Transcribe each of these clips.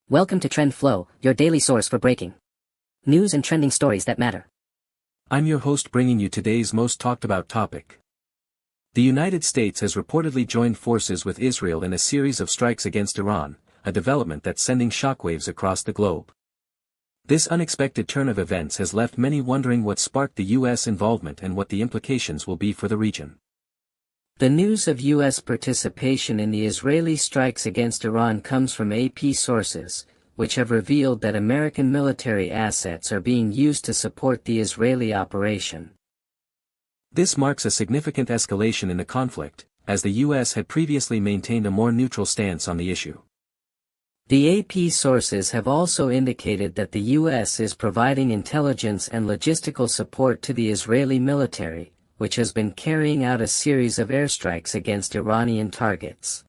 Welcome to Trend Flow, your daily source for breaking news and trending stories that matter. I'm your host bringing you today's most talked about topic. The United States has reportedly joined forces with Israel in a series of strikes against Iran, a development that's sending shockwaves across the globe. This unexpected turn of events has left many wondering what sparked the U.S. involvement and what the implications will be for the region. The news of U.S. participation in the Israeli strikes against Iran comes from AP sources, which have revealed that American military assets are being used to support the Israeli operation. This marks a significant escalation in the conflict, as the U.S. had previously maintained a more neutral stance on the issue. The AP sources have also indicated that the U.S. is providing intelligence and logistical support to the Israeli military, which has been carrying out a series of airstrikes against Iranian targets.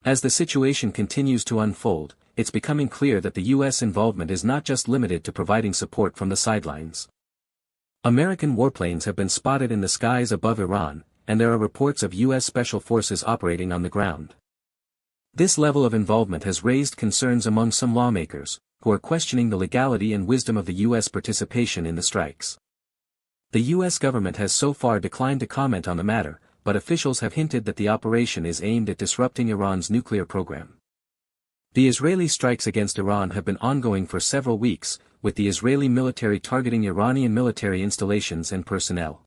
As the situation continues to unfold, it's becoming clear that the U.S. involvement is not just limited to providing support from the sidelines. American warplanes have been spotted in the skies above Iran, and there are reports of U.S. Special Forces operating on the ground. This level of involvement has raised concerns among some lawmakers, who are questioning the legality and wisdom of the U.S. participation in the strikes. The U.S. government has so far declined to comment on the matter, but officials have hinted that the operation is aimed at disrupting Iran's nuclear program. The Israeli strikes against Iran have been ongoing for several weeks, with the Israeli military targeting Iranian military installations and personnel.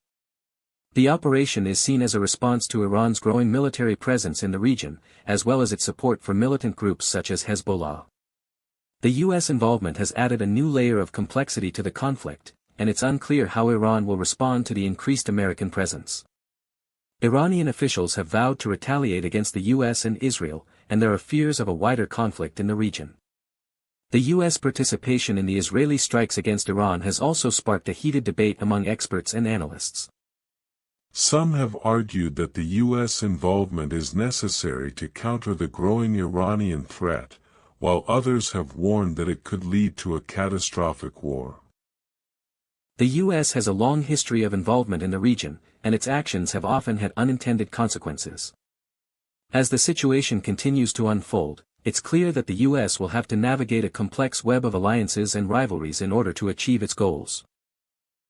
The operation is seen as a response to Iran's growing military presence in the region, as well as its support for militant groups such as Hezbollah. The U.S. involvement has added a new layer of complexity to the conflict, and it's unclear how Iran will respond to the increased American presence. Iranian officials have vowed to retaliate against the U.S. and Israel, and there are fears of a wider conflict in the region. The U.S. participation in the Israeli strikes against Iran has also sparked a heated debate among experts and analysts. Some have argued that the U.S. involvement is necessary to counter the growing Iranian threat, while others have warned that it could lead to a catastrophic war. The U.S. has a long history of involvement in the region, and its actions have often had unintended consequences. As the situation continues to unfold, it's clear that the U.S. will have to navigate a complex web of alliances and rivalries in order to achieve its goals.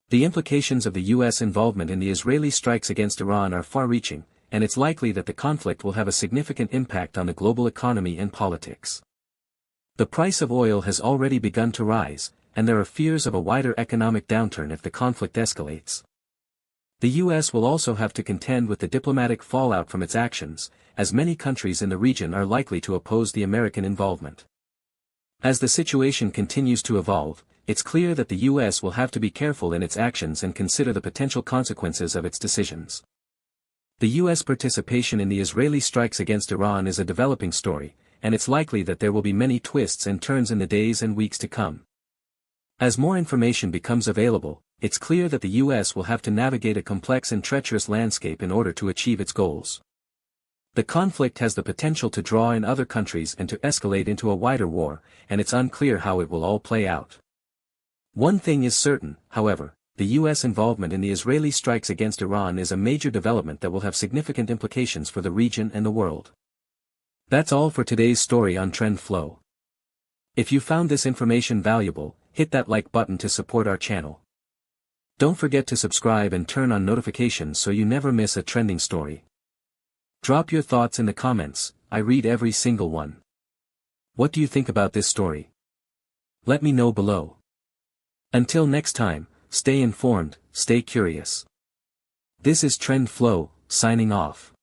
The implications of the U.S. involvement in the Israeli strikes against Iran are far-reaching, and it's likely that the conflict will have a significant impact on the global economy and politics. The price of oil has already begun to rise, and there are fears of a wider economic downturn if the conflict escalates. The U.S. will also have to contend with the diplomatic fallout from its actions, as many countries in the region are likely to oppose the American involvement. As the situation continues to evolve, it's clear that the U.S. will have to be careful in its actions and consider the potential consequences of its decisions. The U.S. participation in the Israeli strikes against Iran is a developing story, and it's likely that there will be many twists and turns in the days and weeks to come. As more information becomes available, it's clear that the U.S. will have to navigate a complex and treacherous landscape in order to achieve its goals. The conflict has the potential to draw in other countries and to escalate into a wider war, and it's unclear how it will all play out. One thing is certain, however, the U.S. involvement in the Israeli strikes against Iran is a major development that will have significant implications for the region and the world. That's all for today's story on Trend Flow. If you found this information valuable, hit that like button to support our channel. Don't forget to subscribe and turn on notifications so you never miss a trending story. Drop your thoughts in the comments, I read every single one. What do you think about this story? Let me know below. Until next time, stay informed, stay curious. This is Trend Flow, signing off.